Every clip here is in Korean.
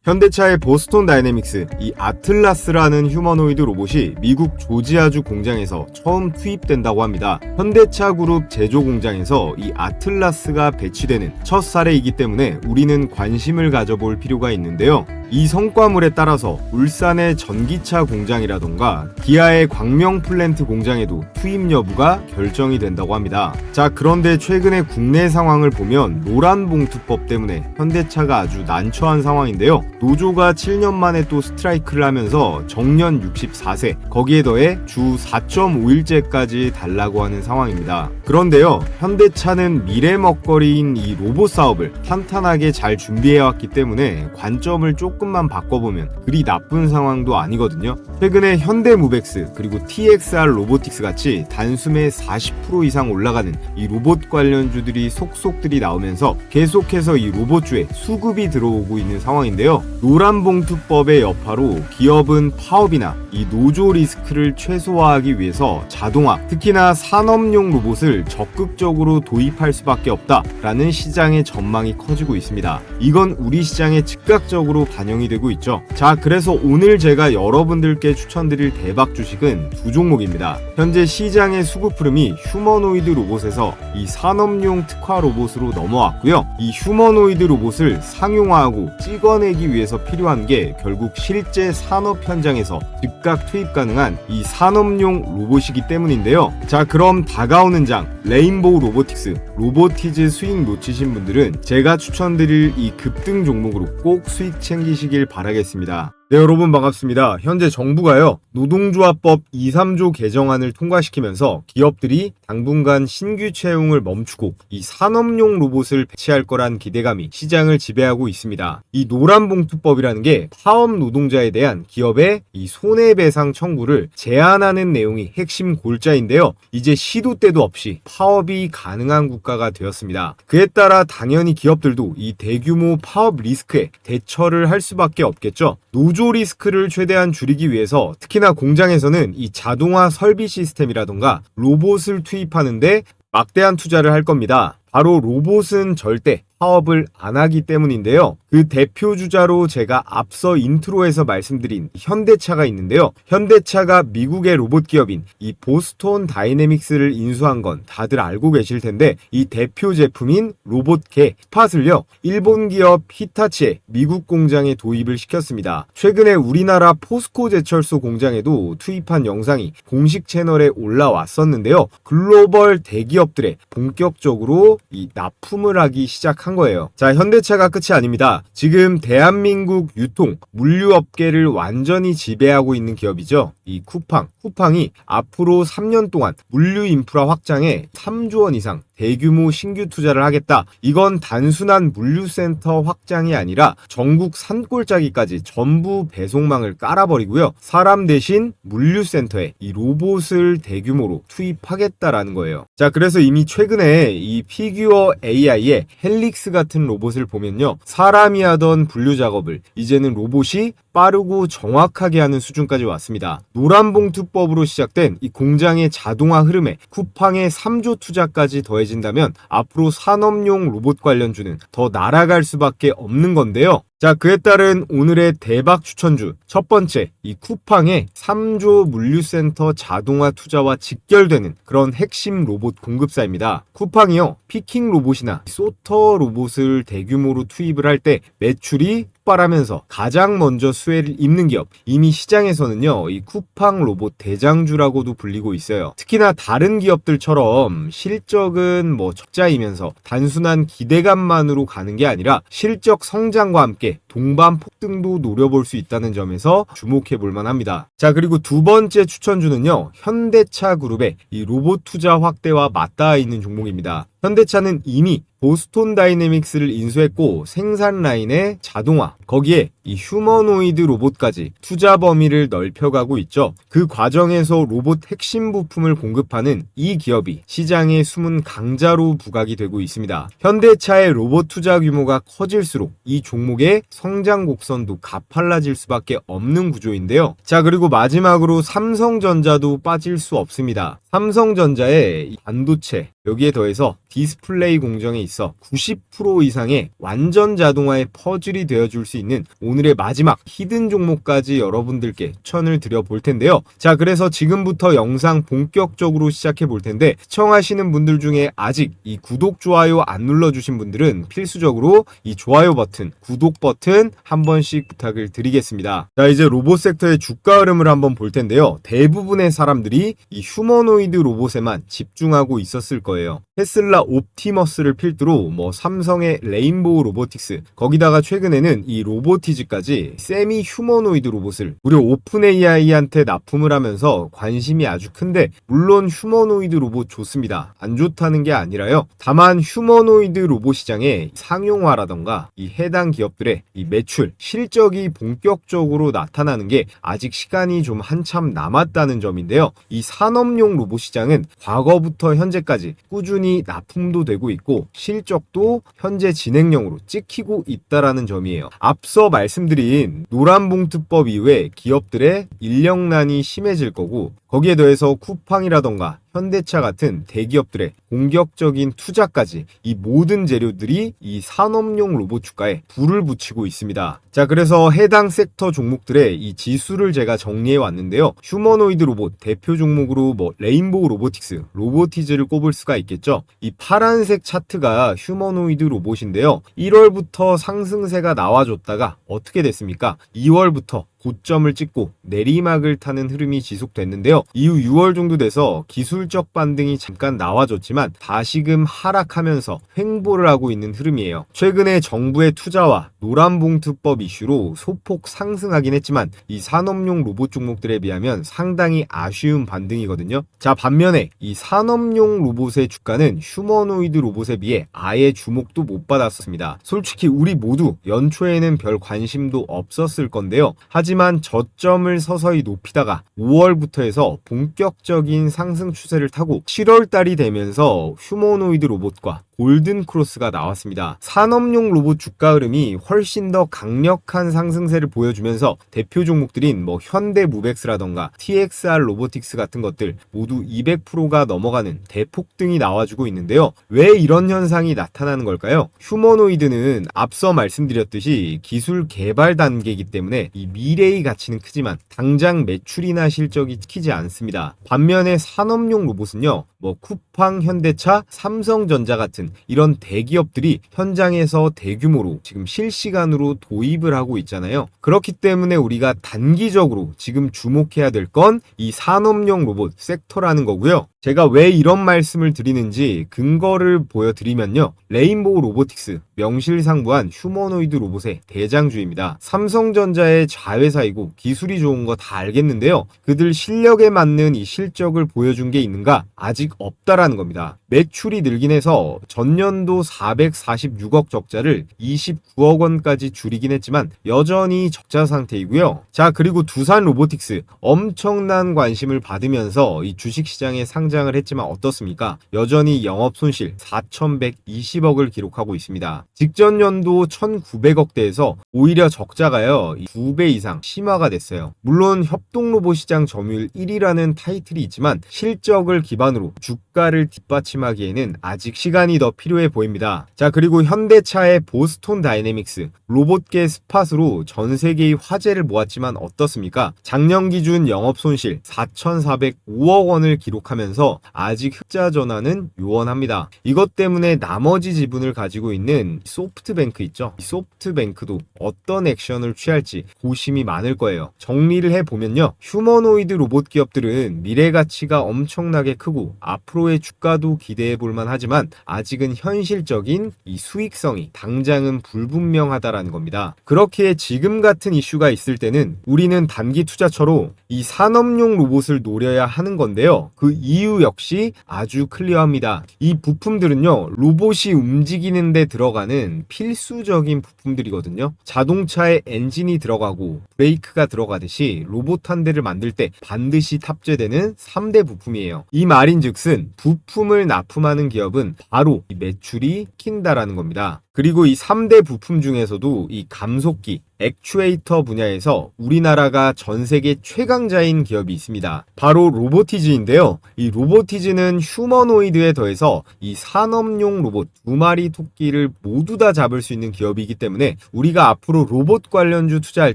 현대차의 보스톤 다이내믹스, 이 아틀라스라는 휴머노이드 로봇이 미국 조지아주 공장에서 처음 투입된다고 합니다. 현대차 그룹 제조 공장에서 이 아틀라스가 배치되는 첫 사례이기 때문에 우리는 관심을 가져볼 필요가 있는데요. 이 성과물에 따라서 울산의 전기차 공장이라던가 기아의 광명 플랜트 공장에도 투입 여부가 결정이 된다고 합니다. 자, 그런데 최근에 국내 상황을 보면 노란봉투법 때문에 현대차가 아주 난처한 상황인데요. 노조가 7년 만에 또 스트라이크를 하면서 정년 64세, 거기에 더해 주 4.5일제까지 달라고 하는 상황입니다. 그런데요, 현대차는 미래 먹거리인 이 로봇 사업을 탄탄하게 잘 준비해왔기 때문에 관점을 조금만 바꿔보면 그리 나쁜 상황도 아니거든요. 최근에 현대무벡스 그리고 TXR 로보틱스 같이 단숨에 40% 이상 올라가는 이 로봇 관련주들이 속속들이 나오면서 계속해서 이 로봇주에 수급이 들어오고 있는 상황인데요. 노란봉투법의 여파로 기업은 파업이나 이 노조 리스크를 최소화하기 위해서 자동화, 특히나 산업용 로봇을 적극적으로 도입할 수밖에 없다라는 시장의 전망이 커지고 있습니다. 이건 우리 시장에 즉각적으로 반영이 되고 있죠. 자, 그래서 오늘 제가 여러분들께 추천드릴 대박 주식은 두 종목입니다. 현재 시장의 수급 흐름이 휴머노이드 로봇에서 이 산업용 특화 로봇으로 넘어왔고요. 이 휴머노이드 로봇을 상용화하고 찍어내기 위해서 필요한 게 결국 실제 산업 현장에서 즉각 투입 가능한 이 산업용 로봇이기 때문인데요. 자, 그럼 다가오는 장 레인보우 로보틱스, 로보티즈 수익 놓치신 분들은 제가 추천드릴 이 급등 종목으로 꼭 수익 챙기시길 바라겠습니다. 네, 여러분 반갑습니다. 현재 정부가요, 노동조합법 2, 3조 개정안을 통과시키면서 기업들이 당분간 신규 채용을 멈추고 이 산업용 로봇을 배치할 거란 기대감이 시장을 지배하고 있습니다. 이 노란봉투법이라는 게 파업 노동자에 대한 기업의 이 손해배상 청구를 제한하는 내용이 핵심 골자인데요. 이제 시도 때도 없이 파업이 가능한 국가가 되었습니다. 그에 따라 당연히 기업들도 이 대규모 파업 리스크에 대처를 할 수밖에 없겠죠. 노조 리스크를 최대한 줄이기 위해서 특히나 공장에서는 이 자동화 설비 시스템이라던가 로봇을 투입하는데 막대한 투자를 할 겁니다. 바로 로봇은 절대 파업을 안 하기 때문인데요. 그 대표 주자로 제가 앞서 인트로에서 말씀드린 현대차가 있는데요. 현대차가 미국의 로봇 기업인 이 보스톤 다이내믹스를 인수한 건 다들 알고 계실 텐데, 이 대표 제품인 로봇개 스팟을요, 일본 기업 히타치의 미국 공장에 도입을 시켰습니다. 최근에 우리나라 포스코 제철소 공장에도 투입한 영상이 공식 채널에 올라왔었는데요. 글로벌 대기업들의 본격적으로 이 납품을 하기 시작한 거예요. 자, 현대차가 끝이 아닙니다. 지금 대한민국 유통, 물류업계를 완전히 지배하고 있는 기업이죠. 이 쿠팡이 앞으로 3년 동안 물류 인프라 확장에 3조 원 이상 대규모 신규 투자를 하겠다. 이건 단순한 물류센터 확장이 아니라 전국 산골짜기까지 전부 배송망을 깔아버리고요. 사람 대신 물류센터에 이 로봇을 대규모로 투입하겠다라는 거예요. 자, 그래서 이미 최근에 이 피규어 AI의 헬릭스 같은 로봇을 보면요, 사람이 하던 분류 작업을 이제는 로봇이 빠르고 정확하게 하는 수준까지 왔습니다. 노란봉투법으로 시작된 이 공장의 자동화 흐름에 쿠팡의 3조 투자까지 더해진다면 앞으로 산업용 로봇 관련주는 더 날아갈 수밖에 없는 건데요. 자, 그에 따른 오늘의 대박 추천주 첫 번째, 이 쿠팡의 3조 물류센터 자동화 투자와 직결되는 그런 핵심 로봇 공급사입니다. 쿠팡이요, 피킹 로봇이나 소터 로봇을 대규모로 투입을 할 때 매출이 폭발하면서 가장 먼저 수혜를 입는 기업, 이미 시장에서는요, 이 쿠팡 로봇 대장주라고도 불리고 있어요. 특히나 다른 기업들처럼 실적은 뭐 적자이면서 단순한 기대감만으로 가는 게 아니라 실적 성장과 함께 동반 폭등도 노려볼 수 있다는 점에서 주목해 볼 만합니다. 자, 그리고 두 번째 추천주는요, 현대차 그룹의 이 로봇 투자 확대와 맞닿아 있는 종목입니다. 현대차는 이미 보스톤 다이내믹스를 인수했고 생산 라인의 자동화, 거기에 이 휴머노이드 로봇까지 투자 범위를 넓혀가고 있죠. 그 과정에서 로봇 핵심 부품을 공급하는 이 기업이 시장의 숨은 강자로 부각이 되고 있습니다. 현대차의 로봇 투자 규모가 커질수록 이 종목의 성장 곡선도 가팔라질 수밖에 없는 구조인데요. 자, 그리고 마지막으로 삼성전자도 빠질 수 없습니다. 삼성전자의 반도체, 여기에 더해서 디스플레이 공정에 있어 90% 이상의 완전 자동화의 퍼즐이 되어줄 수 있는 오늘의 마지막 히든 종목까지 여러분들께 추천을 드려볼 텐데요. 자, 그래서 지금부터 영상 본격적으로 시작해 볼 텐데, 시청하시는 분들 중에 아직 이 구독, 좋아요 안 눌러주신 분들은 필수적으로 이 좋아요 버튼, 구독 버튼 한 번씩 부탁을 드리겠습니다. 자, 이제 로봇 섹터의 주가 흐름을 한번 볼 텐데요. 대부분의 사람들이 이 휴머노이드 로봇에만 집중하고 있었을 거예요. 테슬라 옵티머스를 필두로 삼성의 레인보우 로보틱스, 거기다가 최근에는 이 로보티즈까지 세미 휴머노이드 로봇을 무려 오픈 AI한테 납품을 하면서 관심이 아주 큰데, 물론 휴머노이드 로봇 좋습니다. 안 좋다는 게 아니라요. 다만 휴머노이드 로봇 시장의 상용화라던가 이 해당 기업들의 이 매출, 실적이 본격적으로 나타나는 게 아직 시간이 좀 한참 남았다는 점인데요. 이 산업용 로봇 시장은 과거부터 현재까지 꾸준히 납품도 되고 있고 실적도 현재 진행형으로 찍히고 있다라는 점이에요. 앞서 말씀드린 노란봉투법 이후에 기업들의 인력난이 심해질 거고, 거기에 더해서 쿠팡이라던가 현대차 같은 대기업들의 공격적인 투자까지, 이 모든 재료들이 이 산업용 로봇 주가에 불을 붙이고 있습니다. 자, 그래서 해당 섹터 종목들의 이 지수를 제가 정리해 왔는데요. 휴머노이드 로봇 대표 종목으로 레인보우 로보틱스, 로보티즈를 꼽을 수가 있겠죠. 이 파란색 차트가 휴머노이드 로봇인데요. 1월부터 상승세가 나와줬다가 어떻게 됐습니까? 2월부터 고점을 찍고 내리막을 타는 흐름이 지속됐는데요. 이후 6월 정도 돼서 기술적 반등이 잠깐 나와줬지만 다시금 하락하면서 횡보를 하고 있는 흐름이에요. 최근에 정부의 투자와 노란봉투법 이슈로 소폭 상승하긴 했지만 이 산업용 로봇 종목들에 비하면 상당히 아쉬운 반등이거든요. 자, 반면에 이 산업용 로봇의 주가는 휴머노이드 로봇에 비해 아예 주목도 못 받았습니다. 솔직히 우리 모두 연초에는 별 관심도 없었을 건데요. 하지만 저점을 서서히 높이다가 5월부터 해서 본격적인 상승 추세를 타고 7월달이 되면서 휴머노이드 로봇과 골든크로스가 나왔습니다. 산업용 로봇 주가 흐름이 훨씬 더 강력한 상승세를 보여주면서 대표 종목들인 현대무벡스라던가 TXR 로보틱스 같은 것들 모두 200%가 넘어가는 대폭등이 나와주고 있는데요. 왜 이런 현상이 나타나는 걸까요? 휴머노이드는 앞서 말씀드렸듯이 기술 개발 단계이기 때문에 이 미래의 가치는 크지만 당장 매출이나 실적이 크지 않습니다. 반면에 산업용 로봇은요, 쿠팡, 현대차, 삼성전자 같은 이런 대기업들이 현장에서 대규모로 지금 실시간으로 도입을 하고 있잖아요. 그렇기 때문에 우리가 단기적으로 지금 주목해야 될 건 이 산업용 로봇 섹터라는 거고요. 제가 왜 이런 말씀을 드리는지 근거를 보여드리면요. 레인보우 로보틱스, 명실상부한 휴머노이드 로봇의 대장주입니다. 삼성전자의 자회사이고 기술이 좋은 거 다 알겠는데요. 그들 실력에 맞는 이 실적을 보여준 게 있는가? 아직 없다라는 겁니다. 매출이 늘긴 해서 전년도 446억 적자를 29억 원까지 줄이긴 했지만 여전히 적자 상태이고요. 자, 그리고 두산 로보틱스, 엄청난 관심을 받으면서 이 주식시장에 상장을 했지만 어떻습니까? 여전히 영업 손실 4,120억을 기록하고 있습니다. 직전 연도 1,900억대에서 오히려 적자가요 2배 이상 심화가 됐어요. 물론 협동로봇 시장 점유율 1위라는 타이틀이 있지만 실적을 기반으로 주가를 뒷받침하기에는 아직 시간이 더 필요해 보입니다. 자, 그리고 현대차의 보스톤 다이내믹스, 로봇계 스팟으로 전 세계의 화제를 모았지만 어떻습니까? 작년 기준 영업 손실 4,405억 원을 기록하면서 아직 흑자 전환은 요원합니다. 이것 때문에 나머지 지분을 가지고 있는 소프트뱅크 있죠? 이 소프트뱅크도 어떤 액션을 취할지 고심이 많을 거예요. 정리를 해보면요. 휴머노이드 로봇 기업들은 미래 가치가 엄청나게 크고 앞으로의 주가도 기대해 볼만 하지만 아직은 현실적인 이 수익성이 당장은 불분명하다라는 겁니다. 그렇기에 지금 같은 이슈가 있을 때는 우리는 단기 투자처로 이 산업용 로봇을 노려야 하는 건데요. 그 이유 역시 아주 클리어합니다. 이 부품들은요, 로봇이 움직이는 데 들어가는 필수적인 부품들이거든요. 자동차에 엔진이 들어가고 브레이크가 들어가듯이 로봇 한 대를 만들 때 반드시 탑재되는 3대 부품이에요. 이 말인즉슨 부품을 납품하는 기업은 바로 이 매출이 킨다라는 겁니다. 그리고 이 3대 부품 중에서도 이 감속기, 액추에이터 분야에서 우리나라가 전 세계 최강자인 기업이 있습니다. 바로 로보티즈인데요. 이 로보티즈는 휴머노이드에 더해서 이 산업용 로봇 2마리 토끼를 모두 다 잡을 수 있는 기업이기 때문에 우리가 앞으로 로봇 관련주 투자할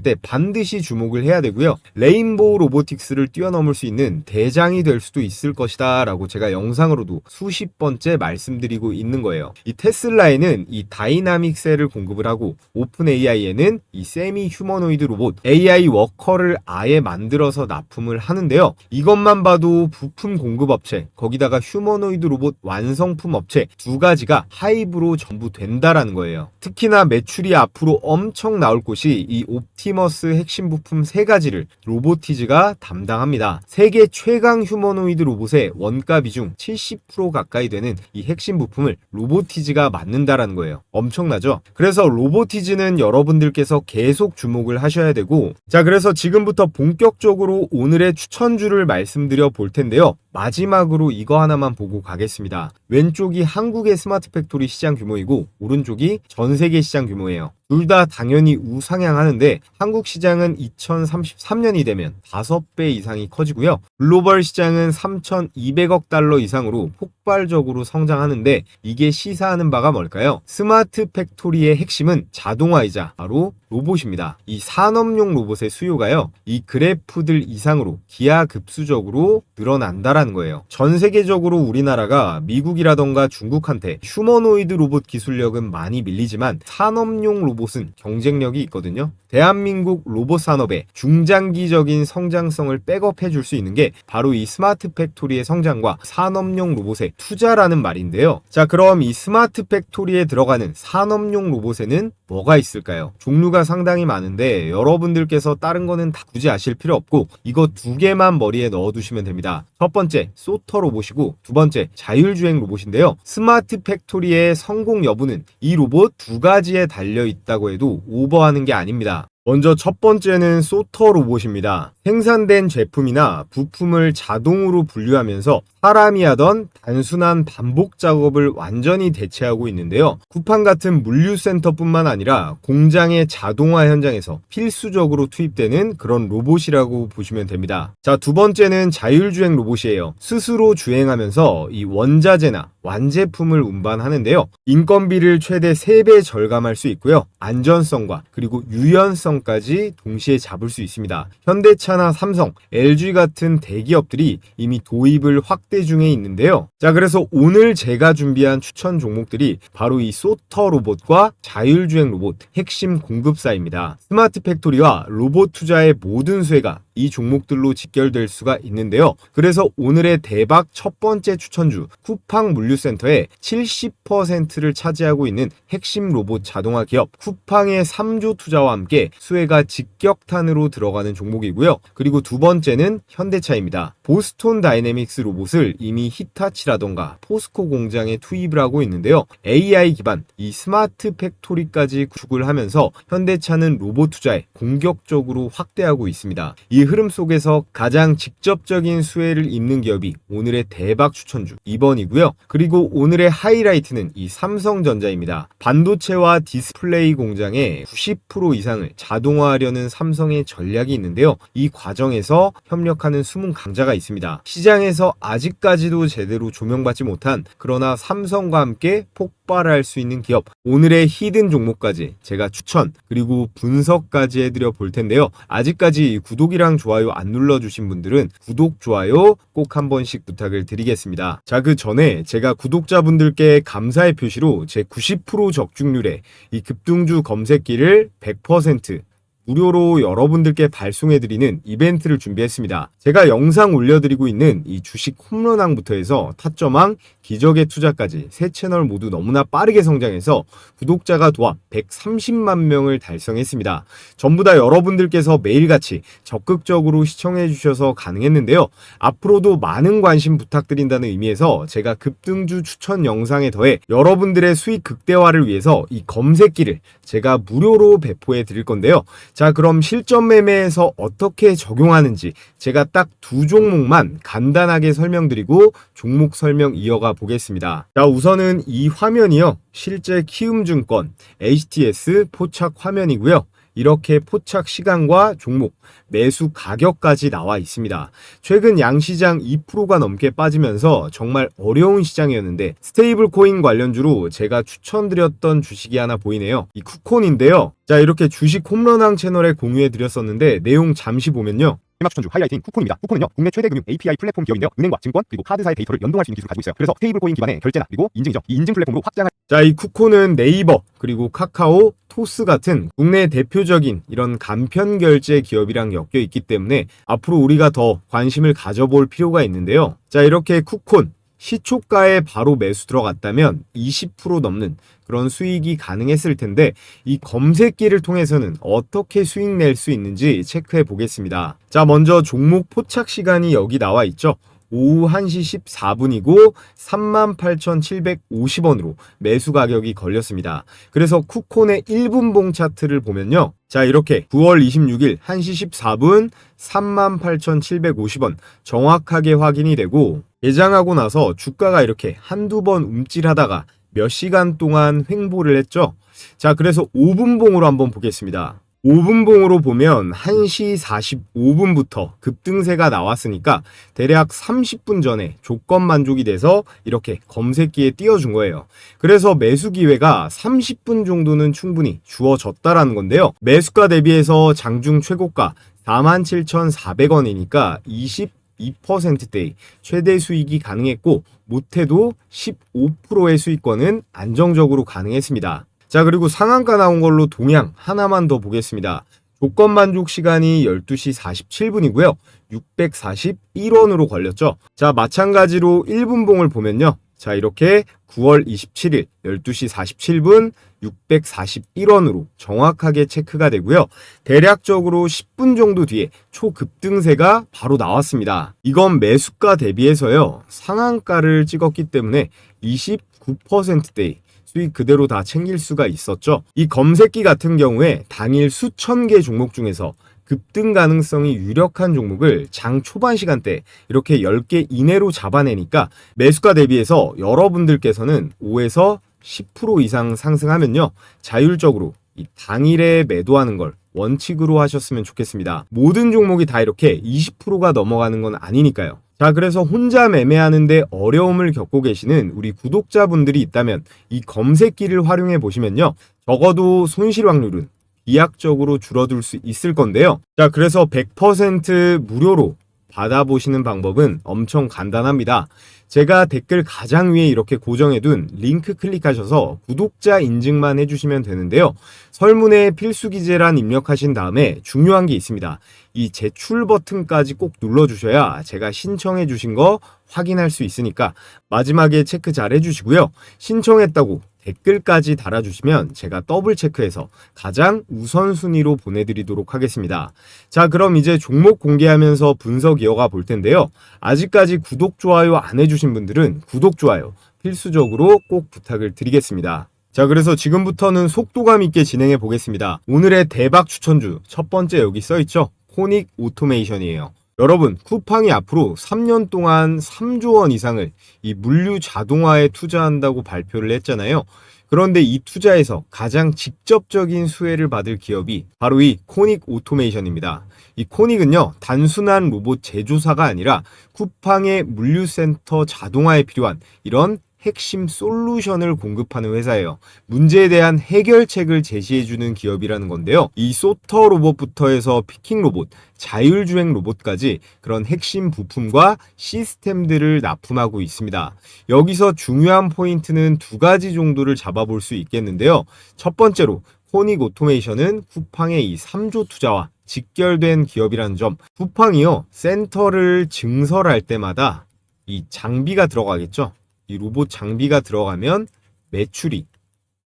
때 반드시 주목을 해야 되고요. 레인보우 로보틱스를 뛰어넘을 수 있는 대장이 될 수도 있을 것이다 라고 제가 영상으로도 수십 번째 말씀드리고 있는 거예요. 이 테슬라에는 이 다이나믹 셀을 공급을 하고 오픈 AI에는 이 세미 휴머노이드 로봇 AI 워커를 아예 만들어서 납품을 하는데요. 이것만 봐도 부품 공급 업체, 거기다가 휴머노이드 로봇 완성품 업체 두 가지가 하이브로 전부 된다라는 거예요. 특히나 매출이 앞으로 엄청 나올 곳이 이 옵티머스 핵심 부품 세 가지를 로보티즈가 담당합니다. 세계 최강 휴머노이드 로봇의 원가 비중 70% 가까이 되는 이 핵심 부품을 로보티즈가 맡는다라는 거예요. 엄청나죠? 그래서 로보티즈는 여러분들께서 계속 주목을 하셔야 되고, 자, 그래서 지금부터 본격적으로 오늘의 추천주를 말씀드려 볼 텐데요. 마지막으로 이거 하나만 보고 가겠습니다. 왼쪽이 한국의 스마트 팩토리 시장 규모이고 오른쪽이 전 세계 시장 규모예요. 둘 다 당연히 우상향하는데 한국 시장은 2033년이 되면 5배 이상이 커지고요. 글로벌 시장은 3,200억 달러 이상으로 폭발적으로 성장하는데 이게 시사하는 바가 뭘까요? 스마트 팩토리의 핵심은 자동화이자 바로 로봇입니다. 이 산업용 로봇의 수요가요, 이 그래프들 이상으로 기하급수적으로 늘어난다라는 거예요. 전 세계적으로 우리나라가 미국이라던가 중국한테 휴머노이드 로봇 기술력은 많이 밀리지만 산업용 로봇은 경쟁력이 있거든요. 대한민국 로봇 산업의 중장기적인 성장성을 백업해 줄 수 있는 게 바로 이 스마트 팩토리의 성장과 산업용 로봇의 투자라는 말인데요. 자, 그럼 이 스마트 팩토리에 들어가는 산업용 로봇에는 뭐가 있을까요? 종류가 상당히 많은데 여러분들께서 다른 거는 다 굳이 아실 필요 없고 이거 두 개만 머리에 넣어두시면 됩니다. 첫 번째, 소터 로봇이고 두 번째, 자율주행 로봇인데요. 스마트 팩토리의 성공 여부는 이 로봇 두 가지에 달려 있다고 해도 오버하는 게 아닙니다. 먼저 첫 번째는 소터 로봇입니다. 생산된 제품이나 부품을 자동으로 분류하면서 사람이 하던 단순한 반복 작업을 완전히 대체하고 있는데요. 쿠팡 같은 물류센터뿐만 아니라 공장의 자동화 현장에서 필수적으로 투입되는 그런 로봇이라고 보시면 됩니다. 자, 두 번째는 자율주행 로봇이에요. 스스로 주행하면서 이 원자재나 완제품을 운반하는데요. 인건비를 최대 3배 절감할 수 있고요. 안전성과 그리고 유연성까지 동시에 잡을 수 있습니다. 현대차나 삼성, LG 같은 대기업들이 이미 도입을 확대 중에 있는데요. 자, 그래서 오늘 제가 준비한 추천 종목들이 바로 이 소터 로봇과 자율주행 로봇 핵심 공급사입니다. 스마트 팩토리와 로봇 투자의 모든 수혜가 이 종목들로 직결될 수가 있는데요. 그래서 오늘의 대박 첫 번째 추천주 쿠팡 물류센터의 70%를 차지하고 있는 핵심 로봇 자동화 기업 쿠팡의 3조 투자와 함께 수혜가 직격탄으로 들어가는 종목이고요. 그리고 두 번째는 현대차입니다. 보스톤 다이내믹스 로봇을 이미 히타치라던가 포스코 공장에 투입을 하고 있는데요. AI 기반 이 스마트 팩토리까지 구축을 하면서 현대차는 로봇 투자에 공격적으로 확대하고 있습니다. 이 흐름 속에서 가장 직접적인 수혜를 입는 기업이 오늘의 대박 추천주 2번이고요. 그리고 오늘의 하이라이트는 이 삼성전자입니다. 반도체와 디스플레이 공장의 90% 이상을 자동화하려는 삼성의 전략이 있는데요. 이 과정에서 협력하는 숨은 강자가 있습니다. 시장에서 아직까지도 제대로 조명받지 못한 그러나 삼성과 함께 폭발할 수 있는 기업, 오늘의 히든 종목까지 제가 추천 그리고 분석까지 해드려 볼 텐데요. 아직까지 구독이랑 좋아요 안 눌러주신 분들은 구독, 좋아요 꼭 한 번씩 부탁을 드리겠습니다. 자, 그 전에 제가 구독자분들께 감사의 표시로 제 90% 적중률의 이 급등주 검색기를 100% 무료로 여러분들께 발송해드리는 이벤트를 준비했습니다. 제가 영상 올려드리고 있는 이 주식 홈런왕부터 해서 타점왕, 기적의 투자까지 세 채널 모두 너무나 빠르게 성장해서 구독자가 도합 130만 명을 달성했습니다. 전부 다 여러분들께서 매일같이 적극적으로 시청해 주셔서 가능했는데요. 앞으로도 많은 관심 부탁드린다는 의미에서 제가 급등주 추천 영상에 더해 여러분들의 수익 극대화를 위해서 이 검색기를 제가 무료로 배포해 드릴 건데요. 자, 그럼 실전 매매에서 어떻게 적용하는지 제가 딱 두 종목만 간단하게 설명드리고 종목 설명 이어가 보겠습니다. 자, 우선은 이 화면이요. 실제 키움증권 HTS 포착 화면이고요. 이렇게 포착 시간과 종목, 매수 가격까지 나와 있습니다. 최근 양시장 2%가 넘게 빠지면서 정말 어려운 시장이었는데 스테이블 코인 관련주로 제가 추천드렸던 주식이 하나 보이네요. 이 쿠콘인데요. 자, 이렇게 주식 홈런왕 채널에 공유해 드렸었는데 내용 잠시 보면요. 마지막 추천주 하이라이팅 쿠콘입니다. 쿠콘은요 국내 최대 금융 API 플랫폼 기업인데요. 은행과 증권 그리고 카드사의 데이터를 연동할 수 있는 기술을 가지고 있어요. 그래서 스테이블 코인 기반의 결제나 그리고 인증이죠. 이 인증 플랫폼으로 확장할. 자, 이 쿠콘은 네이버 그리고 카카오, 토스 같은 국내 대표적인 이런 간편 결제 기업이랑 엮여 있기 때문에 앞으로 우리가 더 관심을 가져볼 필요가 있는데요. 자, 이렇게 쿠콘 시초가에 바로 매수 들어갔다면 20% 넘는 그런 수익이 가능했을 텐데 이 검색기를 통해서는 어떻게 수익 낼 수 있는지 체크해 보겠습니다. 자, 먼저 종목 포착 시간이 여기 나와 있죠. 오후 1시 14분이고 38,750원으로 매수 가격이 걸렸습니다. 그래서 쿠콘의 1분봉 차트를 보면요. 자, 이렇게 9월 26일 1시 14분 38,750원 정확하게 확인이 되고 개장하고 나서 주가가 이렇게 한두 번 움찔하다가 몇 시간 동안 횡보를 했죠. 자, 그래서 5분봉으로 한번 보겠습니다. 5분봉으로 보면 1시 45분부터 급등세가 나왔으니까 대략 30분 전에 조건 만족이 돼서 이렇게 검색기에 띄워준 거예요. 그래서 매수 기회가 30분 정도는 충분히 주어졌다라는 건데요. 매수가 대비해서 장중 최고가 47,400원이니까 22%대의 최대 수익이 가능했고 못해도 15%의 수익권은 안정적으로 가능했습니다. 자, 그리고 상한가 나온 걸로 동향 하나만 더 보겠습니다. 조건 만족 시간이 12시 47분이고요. 641원으로 걸렸죠. 자, 마찬가지로 1분봉을 보면요. 자, 이렇게 9월 27일 12시 47분 641원으로 정확하게 체크가 되고요. 대략적으로 10분 정도 뒤에 초급등세가 바로 나왔습니다. 이건 매수가 대비해서요. 상한가를 찍었기 때문에 29%대의 수익 그대로 다 챙길 수가 있었죠. 이 검색기 같은 경우에 당일 수천 개 종목 중에서 급등 가능성이 유력한 종목을 장 초반 시간대 이렇게 10개 이내로 잡아내니까 매수가 대비해서 여러분들께서는 5에서 10% 이상 상승하면요. 자율적으로 이 당일에 매도하는 걸 원칙으로 하셨으면 좋겠습니다. 모든 종목이 다 이렇게 20%가 넘어가는 건 아니니까요. 자, 그래서 혼자 매매하는데 어려움을 겪고 계시는 우리 구독자분들이 있다면 이 검색기를 활용해 보시면요. 적어도 손실 확률은 비약적으로 줄어들 수 있을 건데요. 자, 그래서 100% 무료로 받아보시는 방법은 엄청 간단합니다. 제가 댓글 가장 위에 이렇게 고정해둔 링크 클릭하셔서 구독자 인증만 해주시면 되는데요. 설문에 필수 기재란 입력하신 다음에 중요한 게 있습니다. 이 제출 버튼까지 꼭 눌러주셔야 제가 신청해 주신 거 확인할 수 있으니까 마지막에 체크 잘 해주시고요. 신청했다고 댓글까지 달아주시면 제가 더블 체크해서 가장 우선순위로 보내드리도록 하겠습니다. 자, 그럼 이제 종목 공개하면서 분석 이어가 볼 텐데요. 아직까지 구독, 좋아요 안 해주신 분들은 구독, 좋아요 필수적으로 꼭 부탁을 드리겠습니다. 자, 그래서 지금부터는 속도감 있게 진행해 보겠습니다. 오늘의 대박 추천주 첫 번째 여기 써있죠? 코닉 오토메이션이에요. 여러분, 쿠팡이 앞으로 3년 동안 3조 원 이상을 이 물류 자동화에 투자한다고 발표를 했잖아요. 그런데 이 투자에서 가장 직접적인 수혜를 받을 기업이 바로 이 코닉 오토메이션입니다. 이 코닉은요, 단순한 로봇 제조사가 아니라 쿠팡의 물류센터 자동화에 필요한 이런 핵심 솔루션을 공급하는 회사예요. 문제에 대한 해결책을 제시해주는 기업이라는 건데요. 이 소터 로봇부터 해서 피킹 로봇, 자율주행 로봇까지 그런 핵심 부품과 시스템들을 납품하고 있습니다. 여기서 중요한 포인트는 두 가지 정도를 잡아볼 수 있겠는데요. 첫 번째로 코닉 오토메이션은 쿠팡의 이 3조 투자와 직결된 기업이라는 점. 쿠팡이요, 센터를 증설할 때마다 이 장비가 들어가겠죠. 이 로봇 장비가 들어가면 매출이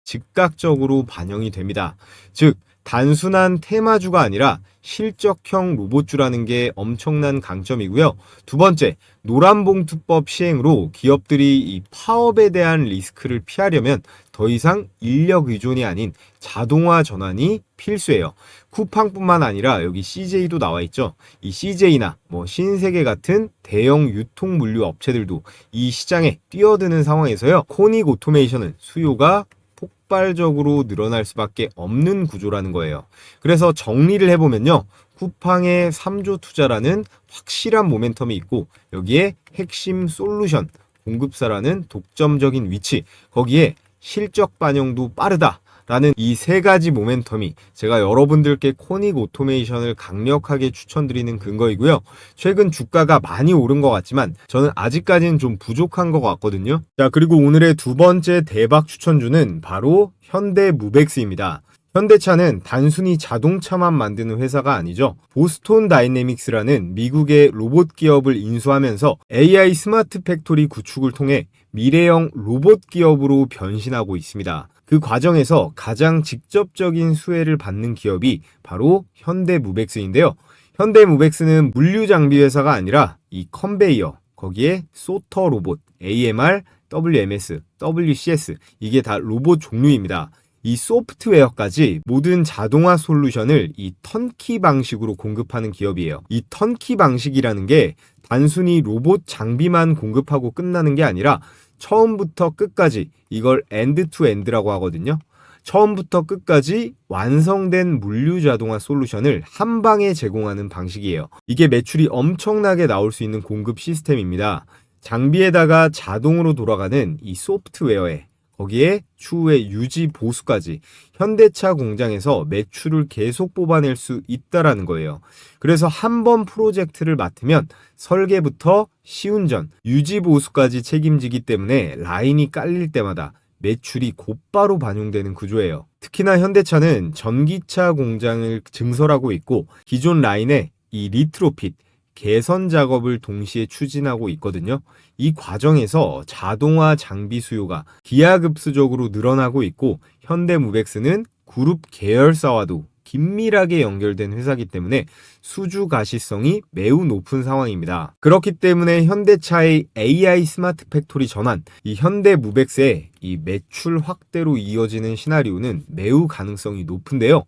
즉각적으로 반영이 됩니다. 즉, 단순한 테마주가 아니라 실적형 로봇주라는 게 엄청난 강점이고요. 두 번째, 노란봉투법 시행으로 기업들이 이 파업에 대한 리스크를 피하려면 더 이상 인력 의존이 아닌 자동화 전환이 필수예요. 쿠팡뿐만 아니라 여기 CJ도 나와 있죠. 이 CJ나 신세계 같은 대형 유통 물류 업체들도 이 시장에 뛰어드는 상황에서요. 코닉 오토메이션은 수요가 폭발적으로 늘어날 수밖에 없는 구조라는 거예요. 그래서 정리를 해보면요. 쿠팡의 3조 투자라는 확실한 모멘텀이 있고 여기에 핵심 솔루션 공급사라는 독점적인 위치, 거기에 실적 반영도 빠르다 라는 이 세 가지 모멘텀이 제가 여러분들께 코닉 오토메이션을 강력하게 추천드리는 근거이고요. 최근 주가가 많이 오른 것 같지만 저는 아직까지는 좀 부족한 것 같거든요. 자, 그리고 오늘의 두 번째 대박 추천주는 바로 현대무벡스입니다. 현대차는 단순히 자동차만 만드는 회사가 아니죠. 보스톤 다이내믹스라는 미국의 로봇 기업을 인수하면서 AI 스마트 팩토리 구축을 통해 미래형 로봇 기업으로 변신하고 있습니다. 그 과정에서 가장 직접적인 수혜를 받는 기업이 바로 현대무벡스인데요. 현대무벡스는 물류 장비 회사가 아니라 이 컨베이어, 거기에 소터 로봇, AMR, WMS, WCS, 이게 다 로봇 종류입니다. 이 소프트웨어까지 모든 자동화 솔루션을 이 턴키 방식으로 공급하는 기업이에요. 이 턴키 방식이라는 게 단순히 로봇 장비만 공급하고 끝나는 게 아니라 처음부터 끝까지 이걸 엔드 투 엔드라고 하거든요. 처음부터 끝까지 완성된 물류 자동화 솔루션을 한 방에 제공하는 방식이에요. 이게 매출이 엄청나게 나올 수 있는 공급 시스템입니다. 장비에다가 자동으로 돌아가는 이 소프트웨어에 거기에 추후에 유지 보수까지 현대차 공장에서 매출을 계속 뽑아낼 수 있다라는 거예요. 그래서 한 번 프로젝트를 맡으면 설계부터 시운전, 유지 보수까지 책임지기 때문에 라인이 깔릴 때마다 매출이 곧바로 반영되는 구조예요. 특히나 현대차는 전기차 공장을 증설하고 있고 기존 라인에 이 리트로핏, 개선 작업을 동시에 추진하고 있거든요. 이 과정에서 자동화 장비 수요가 기하급수적으로 늘어나고 있고 현대무벡스는 그룹 계열사와도 긴밀하게 연결된 회사이기 때문에 수주 가시성이 매우 높은 상황입니다. 그렇기 때문에 현대차의 AI 스마트 팩토리 전환, 이 현대무벡스의 이 매출 확대로 이어지는 시나리오는 매우 가능성이 높은데요.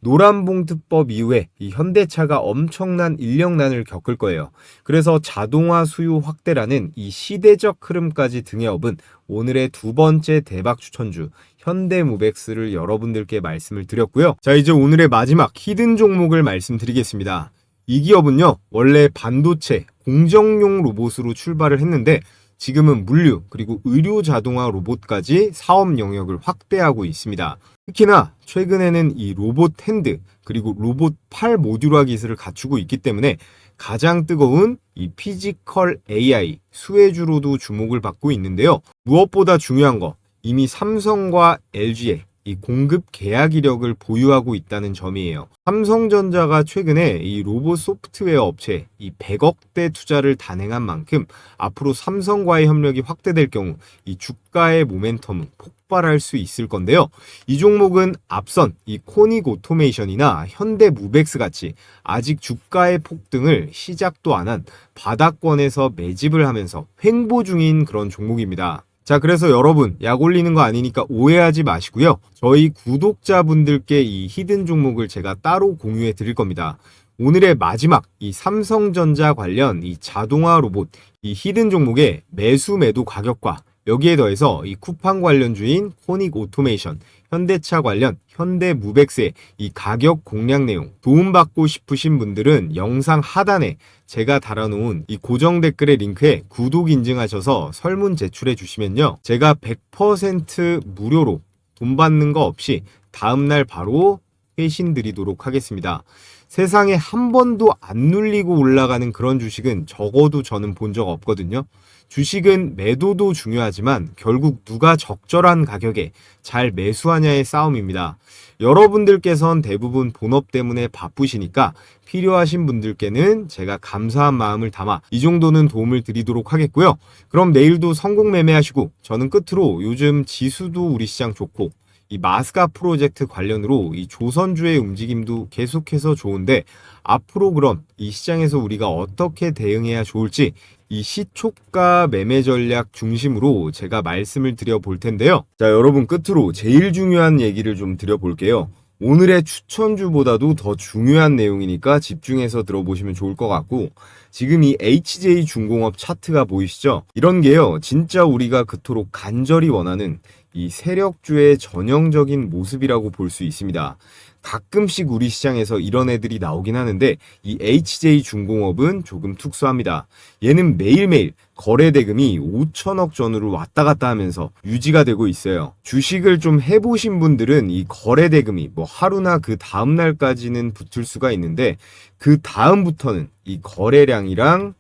노란봉투법 이후에 이 현대차가 엄청난 인력난을 겪을 거예요. 그래서 자동화 수요 확대라는 이 시대적 흐름까지 등에 업은 오늘의 두 번째 대박 추천주 현대무벡스를 여러분들께 말씀을 드렸고요. 자, 이제 오늘의 마지막 히든 종목을 말씀드리겠습니다. 이 기업은요, 원래 반도체, 공정용 로봇으로 출발을 했는데 지금은 물류 그리고 의료 자동화 로봇까지 사업 영역을 확대하고 있습니다. 특히나 최근에는 이 로봇 핸드 그리고 로봇 팔 모듈화 기술을 갖추고 있기 때문에 가장 뜨거운 이 피지컬 AI 수혜주로도 주목을 받고 있는데요. 무엇보다 중요한 거, 이미 삼성과 LG의 이 공급 계약 이력을 보유하고 있다는 점이에요. 삼성전자가 최근에 이 로봇 소프트웨어 업체 이 100억대 투자를 단행한 만큼 앞으로 삼성과의 협력이 확대될 경우 이 주가의 모멘텀은 폭발할 수 있을 건데요. 이 종목은 앞선 이 코닉 오토메이션이나 현대무벡스 같이 아직 주가의 폭등을 시작도 안 한 바닥권에서 매집을 하면서 횡보 중인 그런 종목입니다. 자, 그래서 여러분 약 올리는 거 아니니까 오해하지 마시고요. 저희 구독자분들께 이 히든 종목을 제가 따로 공유해 드릴 겁니다. 오늘의 마지막 이 삼성전자 관련 이 자동화 로봇 이 히든 종목의 매수 매도 가격과 여기에 더해서 이 쿠팡 관련주인 코닉 오토메이션, 현대차 관련 현대무벡스의 이 가격 공략 내용 도움받고 싶으신 분들은 영상 하단에 제가 달아놓은 이 고정 댓글의 링크에 구독 인증하셔서 설문 제출해 주시면요. 제가 100% 무료로 돈 받는 거 없이 다음날 바로 회신 드리도록 하겠습니다. 세상에 한 번도 안 눌리고 올라가는 그런 주식은 적어도 저는 본 적 없거든요. 주식은 매도도 중요하지만 결국 누가 적절한 가격에 잘 매수하냐의 싸움입니다. 여러분들께선 대부분 본업 때문에 바쁘시니까 필요하신 분들께는 제가 감사한 마음을 담아 이 정도는 도움을 드리도록 하겠고요. 그럼 내일도 성공 매매하시고 저는 끝으로 요즘 지수도 우리 시장 좋고 이 마스가 프로젝트 관련으로 이 조선주의 움직임도 계속해서 좋은데 앞으로 그럼 이 시장에서 우리가 어떻게 대응해야 좋을지 이 시초가 매매 전략 중심으로 제가 말씀을 드려 볼 텐데요. 자, 여러분 끝으로 제일 중요한 얘기를 좀 드려 볼게요. 오늘의 추천주보다도 더 중요한 내용이니까 집중해서 들어보시면 좋을 것 같고, 지금 이 HJ중공업 차트가 보이시죠? 이런 게요, 진짜 우리가 그토록 간절히 원하는 이 세력주의 전형적인 모습이라고 볼 수 있습니다. 가끔씩 우리 시장에서 이런 애들이 나오긴 하는데 이 HJ중공업은 조금 특수합니다. 얘는 매일매일 거래 대금이 5천억 전후로 왔다 갔다 하면서 유지가 되고 있어요. 주식을 좀 해보신 분들은 이 거래 대금이 뭐 하루나 그 다음 날까지는 붙을 수가 있는데 그 다음부터는 이 거래량이랑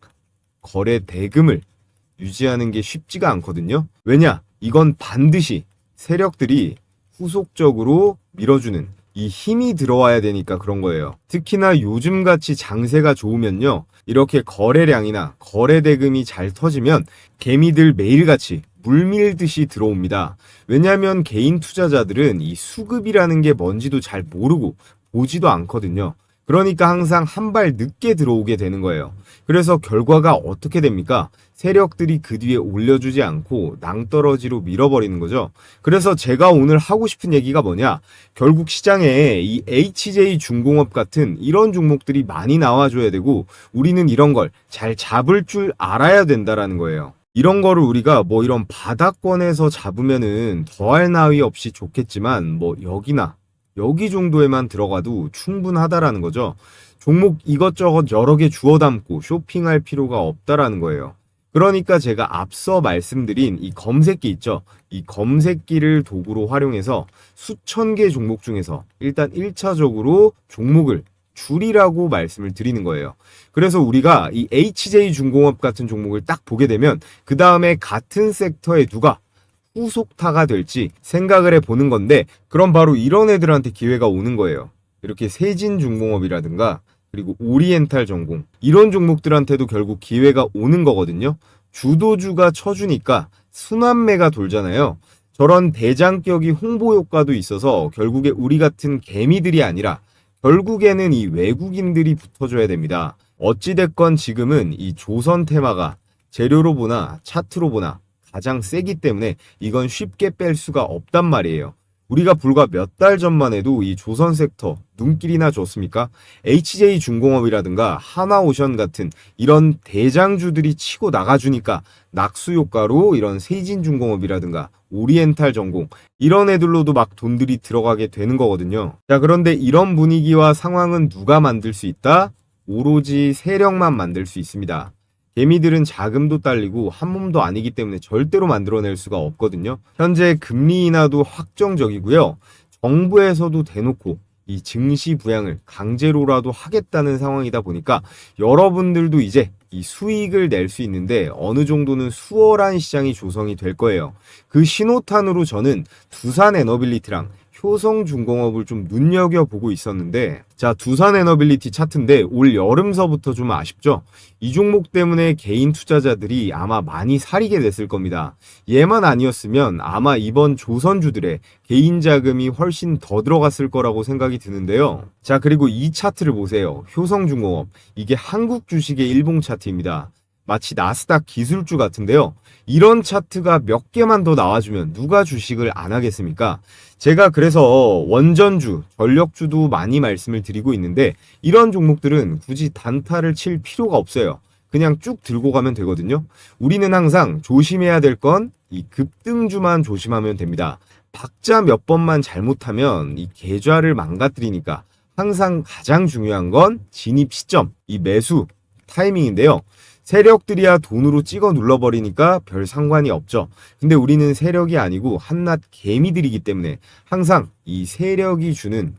거래 대금을 유지하는 게 쉽지가 않거든요. 왜냐? 이건 반드시 세력들이 후속적으로 밀어주는 이 힘이 들어와야 되니까 그런 거예요. 특히나 요즘같이 장세가 좋으면요, 이렇게 거래량이나 거래 대금이 잘 터지면 개미들 매일같이 물밀듯이 들어옵니다. 왜냐하면 개인 투자자들은 이 수급이라는 게 뭔지도 잘 모르고 보지도 않거든요. 그러니까 항상 한 발 늦게 들어오게 되는 거예요. 그래서 결과가 어떻게 됩니까? 세력들이 그 뒤에 올려주지 않고 낭떠러지로 밀어버리는 거죠. 그래서 제가 오늘 하고 싶은 얘기가 뭐냐? 결국 시장에 이 HJ중공업 같은 이런 종목들이 많이 나와줘야 되고 우리는 이런 걸 잘 잡을 줄 알아야 된다라는 거예요. 이런 거를 우리가 뭐 이런 바닥권에서 잡으면은 더할 나위 없이 좋겠지만 뭐 여기나 여기 정도에만 들어가도 충분하다라는 거죠. 종목 이것저것 여러 개 주워 담고 쇼핑할 필요가 없다라는 거예요. 그러니까 제가 앞서 말씀드린 이 검색기 있죠. 이 검색기를 도구로 활용해서 수천 개 종목 중에서 일단 1차적으로 종목을 줄이라고 말씀을 드리는 거예요. 그래서 우리가 이 HJ중공업 같은 종목을 딱 보게 되면 그 다음에 같은 섹터에 누가 후속타가 될지 생각을 해보는 건데, 그럼 바로 이런 애들한테 기회가 오는 거예요. 이렇게 세진중공업이라든가 그리고 오리엔탈전공 이런 종목들한테도 결국 기회가 오는 거거든요. 주도주가 쳐주니까 순환매가 돌잖아요. 저런 대장격이 홍보 효과도 있어서 결국에 우리 같은 개미들이 아니라 결국에는 이 외국인들이 붙어줘야 됩니다. 어찌됐건 지금은 이 조선 테마가 재료로 보나 차트로 보나 가장 세기 때문에 이건 쉽게 뺄 수가 없단 말이에요. 우리가 불과 몇 달 전만 해도 이 조선 섹터 눈길이나 줬습니까? HJ중공업이라든가 하나오션 같은 이런 대장주들이 치고 나가주니까 낙수 효과로 이런 세진중공업이라든가 오리엔탈전공 이런 애들로도 막 돈들이 들어가게 되는 거거든요. 자, 그런데 이런 분위기와 상황은 누가 만들 수 있다? 오로지 세력만 만들 수 있습니다. 개미들은 자금도 딸리고 한 몸도 아니기 때문에 절대로 만들어낼 수가 없거든요. 현재 금리 인하도 확정적이고요. 정부에서도 대놓고 이 증시 부양을 강제로라도 하겠다는 상황이다 보니까 여러분들도 이제 이 수익을 낼 수 있는데 어느 정도는 수월한 시장이 조성이 될 거예요. 그 신호탄으로 저는 두산에너빌리티랑 효성중공업을 좀 눈여겨보고 있었는데, 자, 두산에너빌리티 차트인데 올 여름서부터 좀 아쉽죠? 이 종목 때문에 개인 투자자들이 아마 많이 사리게 됐을 겁니다. 얘만 아니었으면 아마 이번 조선주들의 개인 자금이 훨씬 더 들어갔을 거라고 생각이 드는데요. 자, 그리고 이 차트를 보세요. 효성중공업. 이게 한국 주식의 일봉 차트입니다. 마치 나스닥 기술주 같은데요. 이런 차트가 몇 개만 더 나와주면 누가 주식을 안 하겠습니까? 제가 그래서 원전주, 전력주도 많이 말씀을 드리고 있는데 이런 종목들은 굳이 단타를 칠 필요가 없어요. 그냥 쭉 들고 가면 되거든요. 우리는 항상 조심해야 될 건 이 급등주만 조심하면 됩니다. 박자 몇 번만 잘못하면 이 계좌를 망가뜨리니까 항상 가장 중요한 건 진입 시점, 이 매수 타이밍인데요. 세력들이야 돈으로 찍어 눌러버리니까 별 상관이 없죠. 근데 우리는 세력이 아니고 한낱 개미들이기 때문에 항상 이 세력이 주는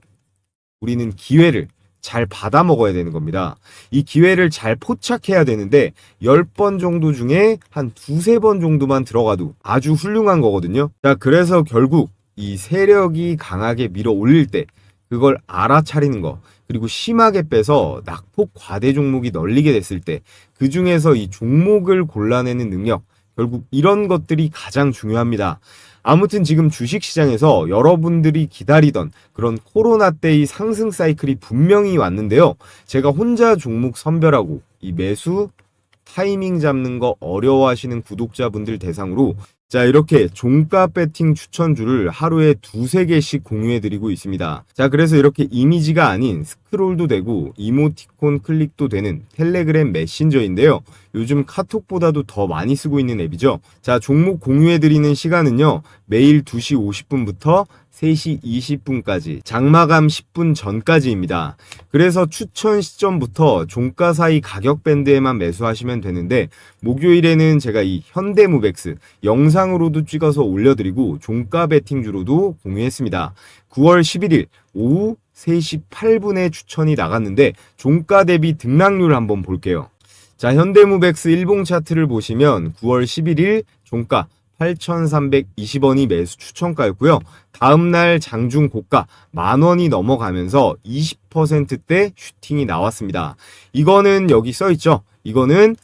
우리는 기회를 잘 받아 먹어야 되는 겁니다. 이 기회를 잘 포착해야 되는데 10번 정도 중에 한 두세 번 정도만 들어가도 아주 훌륭한 거거든요. 자, 그래서 결국 이 세력이 강하게 밀어 올릴 때 그걸 알아차리는 거, 그리고 심하게 빼서 낙폭 과대 종목이 널리게 됐을 때 그 중에서 이 종목을 골라내는 능력, 결국 이런 것들이 가장 중요합니다. 아무튼 지금 주식시장에서 여러분들이 기다리던 그런 코로나 때의 상승 사이클이 분명히 왔는데요. 제가 혼자 종목 선별하고 이 매수 타이밍 잡는 거 어려워하시는 구독자분들 대상으로 자, 이렇게 종가 배팅 추천주를 하루에 두세 개씩 공유해드리고 있습니다. 자, 그래서 이렇게 이미지가 아닌 스크롤도 되고 이모티콘 클릭도 되는 텔레그램 메신저인데요. 요즘 카톡보다도 더 많이 쓰고 있는 앱이죠. 자, 종목 공유해드리는 시간은요. 매일 2시 50분부터 3시 20분까지 장마감 10분 전까지입니다. 그래서 추천 시점부터 종가 사이 가격 밴드에만 매수하시면 되는데 목요일에는 제가 이 현대무백스 영상으로도 찍어서 올려드리고 종가 베팅주로도 공유했습니다. 9월 11일 오후 3시 8분에 추천이 나갔는데 종가 대비 등락률 한번 볼게요. 자, 현대무백스 일봉 차트를 보시면 9월 11일 종가 8,320원이 매수 추천가였고요. 다음날 장중 고가 10,000원이 넘어가면서 20%대 슈팅이 나왔습니다. 이거는 여기 써있죠. 이거는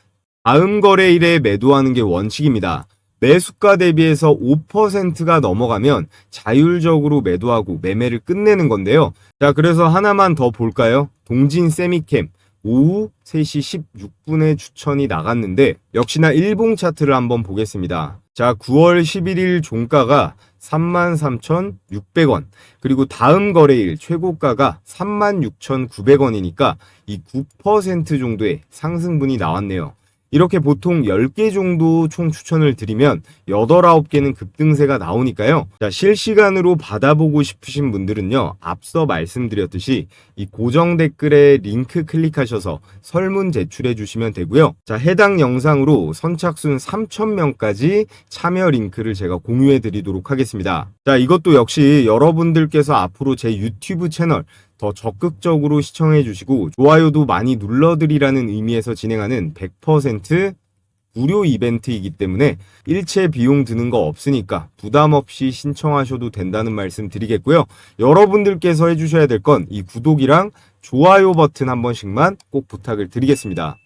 다음 거래일에 매도하는 게 원칙입니다. 매수가 대비해서 5%가 넘어가면 자율적으로 매도하고 매매를 끝내는 건데요. 자, 그래서 하나만 더 볼까요? 동진 세미캠 오후 3시 16분에 추천이 나갔는데 역시나 일봉 차트를 한번 보겠습니다. 자, 9월 11일 종가가 33,600원 그리고 다음 거래일 최고가가 36,900원이니까 이 9% 정도의 상승분이 나왔네요. 이렇게 보통 10개 정도 총 추천을 드리면 8, 9개는 급등세가 나오니까요. 자, 실시간으로 받아보고 싶으신 분들은요. 앞서 말씀드렸듯이 이 고정 댓글에 링크 클릭하셔서 설문 제출해 주시면 되고요. 자, 해당 영상으로 선착순 3,000명까지 참여 링크를 제가 공유해 드리도록 하겠습니다. 자, 이것도 역시 여러분들께서 앞으로 제 유튜브 채널 더 적극적으로 시청해 주시고 좋아요도 많이 눌러드리라는 의미에서 진행하는 100% 무료 이벤트이기 때문에 일체 비용 드는 거 없으니까 부담 없이 신청하셔도 된다는 말씀 드리겠고요. 여러분들께서 해주셔야 될 건 이 구독이랑 좋아요 버튼 한 번씩만 꼭 부탁을 드리겠습니다.